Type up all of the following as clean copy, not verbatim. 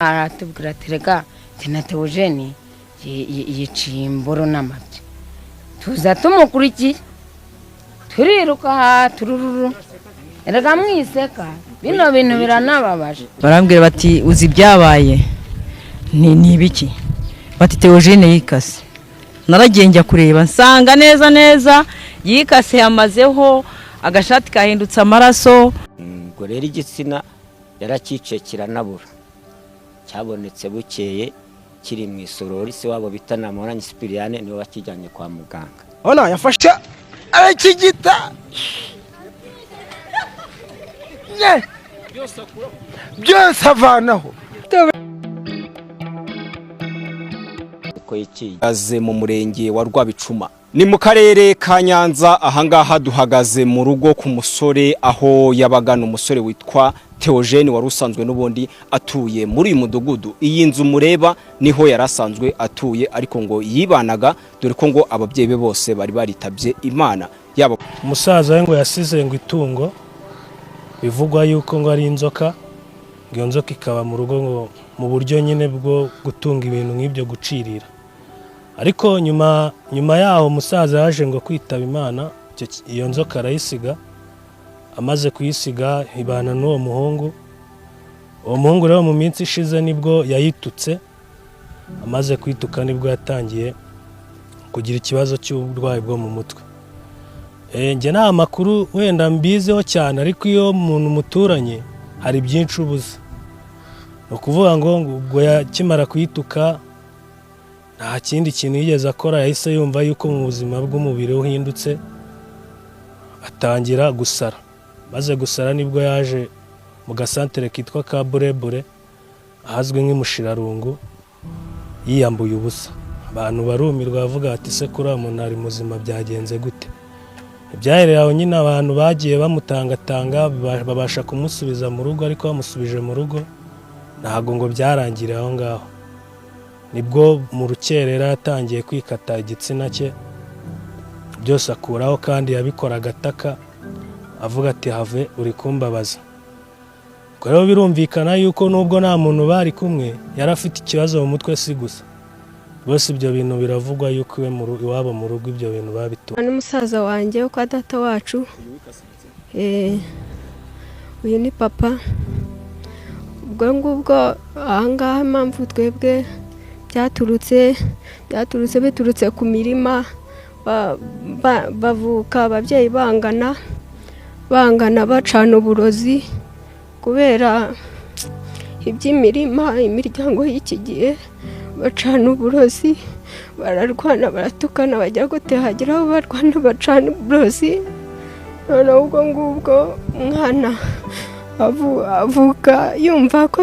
aratubwira ati rega na Theogene yiciye imboro n'amabyi tuza tumukurikiye turiruka turururu rega mwiseka bino bintu biranababaje barambwira bati uzi byabaye ni ibiki bati Theogene yikase naragiye njya kureba nsanga neza yikase yamazeho agashati kahindutse amaraso ngo rero igitsina yarakice kiranabura cyabonetse bukeye kiri mu isorori se wabo bita Namoranye Sipiriyane niwe wakijyanye kwa muganga ona yafashe arakigita byose avanaho aze mu murenge wa Rwabicuma ni mu karere ka Nyanza ahangaha duhagaze mu rugo ku musore aho yabagana umusore witwa Theogene wari usanzwe n'ubundi atuye muri uyu mudugudu. Iyi nzu mureba niho yarasanzwe atuye ariko ngo yibanaga dore ko ngo ababyeyi be bose bari baritabye Imana. Yaba umusaza we ngo yasize ngo itungo bivugwa yuko ngo ari inzoka, ngo nzoka ikaba mu rugo ngo mu buryo nyine bwo gutunga ibintu nk'ibyo gucirira. Ariko nyuma yaho umusaza yaje ngo kwitaba Imana, iyo nzoka arayisiga. Amaze kuyisiga ibana n'uwo muhungu. Uwo muhungu rero mu minsi ishize nibwo yayitutse. Amaze kwituka nibwo yatangiye kugira ikibazo cy'uburwayi bwo mu mutwe. Nge nta makuru wenda mbizeho cyane, ariko iyo umuntu muturanye hari byinshi ubuze. No kuvuga ngo ubwo yakimara kuyituka nta kindi kintu yigeze akora, yahise yumva yuko mu buzima bw'umubiri uhindutse, atangira gusara. Maze gusara nibwo yaje mu gasantere kitwa ka Burebure ahazwi nk'imushirarungu, yiyambuye ubusa. Abantu barumirwa bavuga ati se kuri umuntu ari muzima byagenze gute? Ibyahereye aho nyine abantu bagiye bamutangatanga babasha kumusubiza mu rugo, ariko bamusubije mu rugo ntago ngo byarangire aho ngaho. Nibwo mu rukerera yatangiye kwikata igitsina cye, byose akuraho kandi yabikora agataka avuga ati have uri kumbabaza. Rero birumvikana yuko nubwo nta muntu bari kumwe yari afite ikibazo mu mutwe si gusa. Bose ibyo bintu biravugwa yuko iwabo mu rugo ibyo bintu babitu. Ni musaza wanjye kwa data wacu. Uyu ni papa. Ubwo ngubwo ahangaha impamvu twebwe byaturutse biturutse ku mirima, bavuka ababyeyi bangana bacana uburozi kubera iby'imirima. Imiryango y'iki gihe bacana uburozi, bararwana baratukana, bajya gutehagira aho barwana bacana uburozi. None ubwo ngubwo umwana avuka yumva ko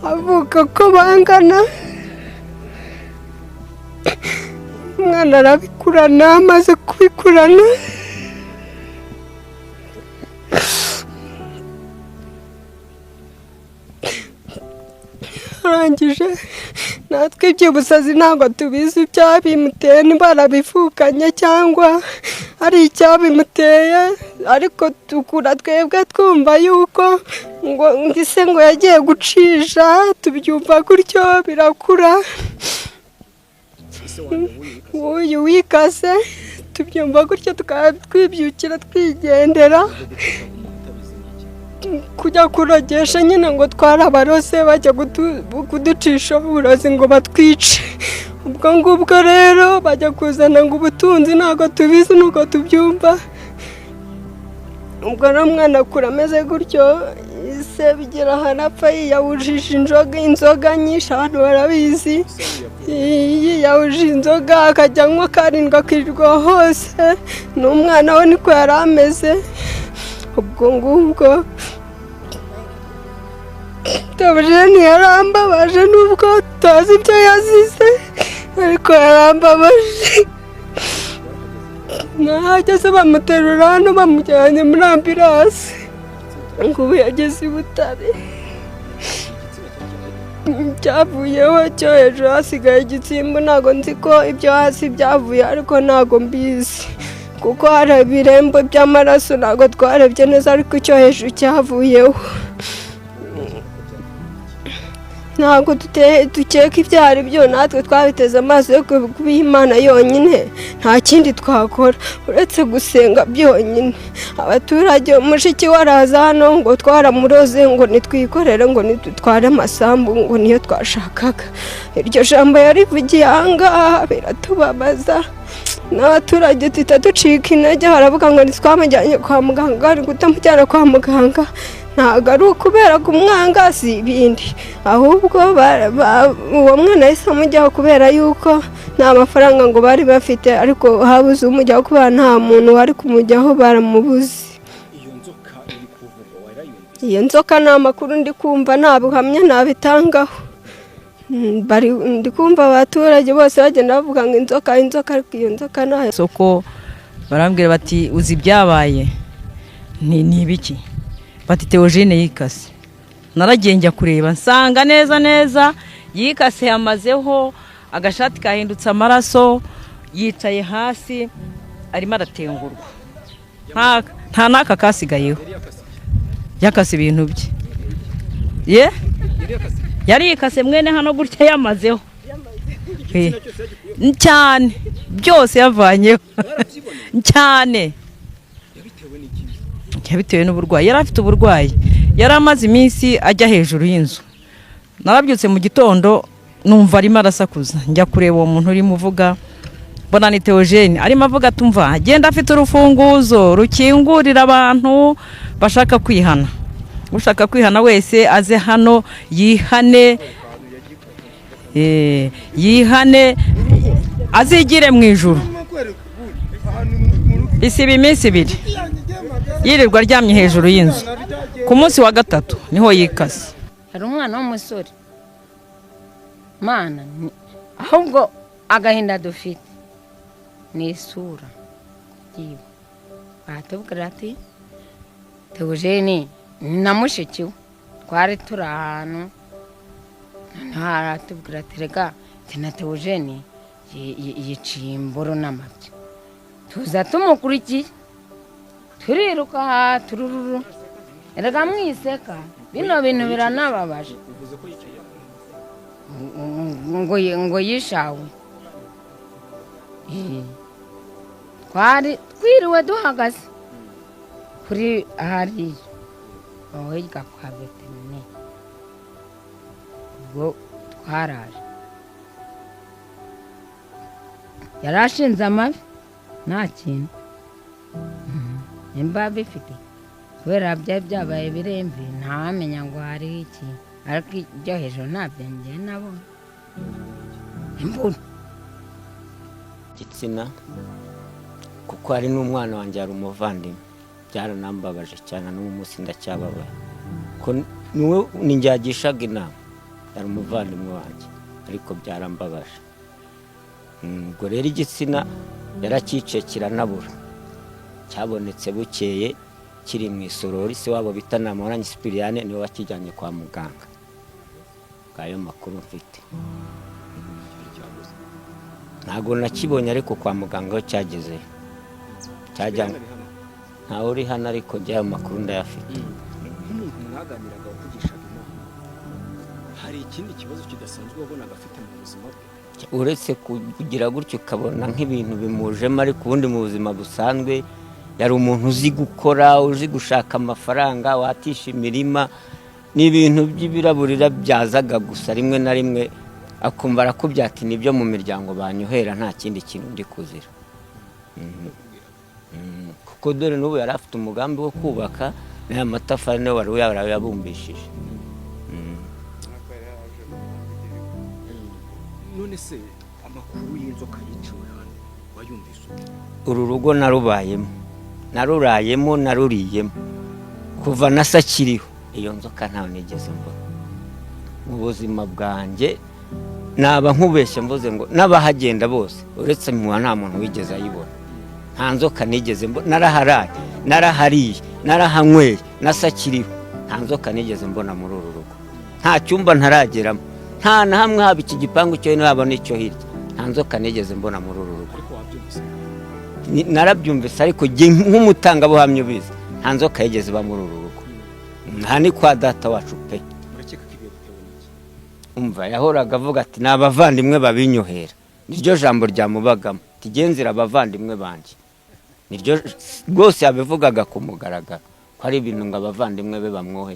avuka ko bangana. Umwana arabikurana, amaze kubikurana arangije natwe iby'ubusazi ntabwo tubizi ibyabimuteye, niba barabivukanye cyangwa ari icyabimuteye, ariko tukura twebwe twumva yuko ngo ngo yagiye gucisha, tubyumva gutyo birakura. Uyu wikase tubyumva gutyo twibyukira twigendera kujya kurogesha nyine ngo twarabarose bajya kuducisha uburozi ngo batwice. Ubwo ngubwo rero bajya kuzana ngo ubutunzi ntabwo tubizi nuko tubyumva. Ubwo n'umwana akura ameze gutyo, se bigira hanapfa yiyawujije inzoga nyinshi, abantu barabizi. Yiyawuje inzoga akajya anywa karindwi akirirwa hose. N'umwana we niko yari ameze. Ubwo ngubwo Theogene yarambabaje nubwo tutazi ibyo yazize, ariko yarambabaje. Nahageze bamuterura hano bamujyanye muri ambulance, ngo ubu yageze i Butare. Byavuyeho cyo hejuru hasigaye igitsimbo, ntabwo nzi ko ibyo hasi byavuye, ariko ntabwo mbizi kuko hari ibirembo by'amaraso ntabwo twarebye neza, ariko icyo hejuru cyavuyeho. ntabwo dukeka ibyo ari byo, natwe twabiteze amaso yo kubiha Imana yonyine, nta kindi twakora uretse gusenga byonyine. Abaturage mushiki waraza hano ngo twaramuroze ngo nitwikorere ngo nitutware amasambu ngo niyo twashakaga. Iryo jambo yarivugiye ahangaha biratubabaza, n'abaturage tuhita ducika intege, baravuga ngo ntitwamujyanye kwa muganga, ari kutamujyana kwa muganga ntabwo ari ukubera kumwanga, si ibindi, ahubwo uwo mwana yahise amujyaho kubera yuko nta mafaranga ngo bari bafite, ariko habuze umujyaho kubera nta muntu wari kumujyaho, baramubuze. Iyo nzoka ni amakuru ndi kumva, nta buhamya nabitangaho. Ndi kumva abaturage bose bagenda bavuga ngo inzoka inzoka, ariko iyo nzoka ntayo. Soko barambwira bati uzi ibyabaye ni ibiki? Bati Theogene yikase. Naragiye njya kureba nsanga neza neza yikase, yamazeho agashati kahindutse amaraso, yicaye hasi arimo aratengurwa, nta naka kasigayeho, yakase ibintu bye. Yari yikase mwene hano gutya yamazeho cyane, byose yavanyeho cyane. Yabitewe n'uburwayi, yari afite uburwayi, yari amaze iminsi ajya hejuru y'inzu. Narabyutse mu gitondo numva arimo arasakuza, njya kureba uwo muntu urimo uvuga, mbona ni Theogene arimo avuga, tumva agenda afite urufunguzo rukingurira abantu bashaka kwihana. Ushaka kwihana wese aze hano yihane, yihane azigire mu ijuru. Isiba iminsi 2 yirirwa aryamye hejuru y'inzu. Ku munsi wa 3 niho yikase. Hari umwana w'umusore mana, ahubwo agahinda dufite ni isura yiwe. Batubwira ati Theogene na mushiki we twari turi ahantu, ntaratubwira ati rega na Theogene yiciye imboro n'amabya. Tuza tumukurikiye, turiruka turururu, erega mwiseka, bino bintu biranababaje. Ngo yishawe. Twiriwe duhagaze kuri ahari hirya kwa veterineri, ubwo twaraje, yari ashinze amavi nta kintu nimba bifite, kubera byari byabaye biremve, ntawamenya ngo hariho iki, ariko ibyo hejuru ntabyo njye nabona. Imvura igitsina, kuko hari n'umwana wanjye ari umuvandimwe, byaranambabaje cyane, n'uwo munsi ndacyababaye, ko niwe ninjyagishaga inama, yari umuvandimwe wanjye, ariko byarambabaje. Ubwo rero igitsina yarakice kiranabura, cyabonetse bukeye kiri mu isorori, se wabo bita Namahoranye Sipiriyane niwe wakijyanye kwa muganga. Bwayo makuru mfite, ntago nakibonye, ariko kwa muganga ho cyagezeyo, cyajyanye. Ntawe uri hano, ariko njye ayo makuru ndayafite. Nk'umuntu mwaganiraga wakugishaga inama, hari ikindi kibazo kidasanzwe wabonaga afite mu buzima bwe? Uretse kugira gutyo ukabona nk'ibintu bimujemo, ariko ubundi mu buzima busanzwe yari umuntu uzi gukora, uzi gushaka amafaranga, watisha imirima, n'ibintu by'ibiraburira byazaga gusa rimwe na rimwe akumva arakubye ati nibyo mu miryango banyohera, nta kindi kintu ndi kuzira. Kuko dore n'ubu yari afite umugambi wo kubaka, n'aya matafari niwe wari yabumbishije. None se amakuru y'inzoka yiciwe hano wayumvise? Uru rugo narurayemo naruriyemo kuva nasakiriho, iyo nzoka ntawe nigeze mbona mu buzima bwanjye. Naba nkubeshye mvuze ngo n'abahagenda bose uretse mwa nta muntu wigeze ayibona, nta nzoka nigeze mbona. Naraharaye, narahariye, narahanyweye, nasakiriho, nta nzoka nigeze mbona muri uru rugo. Nta cyumba ntarageramo, nta na hamwe, haba iki gipangu cyo haba n'icyo hirya, nta nzoka nigeze mbona muri uru rugo. Narabyumvise, ariko nk'umutangabuhamya ubizi, nta nzoka yigeze iba muri uru rugo. Nta ni kwa data wacu pe. umva yahoraga avuga ati ni abavandimwe babinyohera, niryo jambo ryamubagamo, tugenzera abavandimwe banjye, niryo rwose yabivugaga ku mugaragaro ko ari ibintu ngo abavandimwe be bamwohera.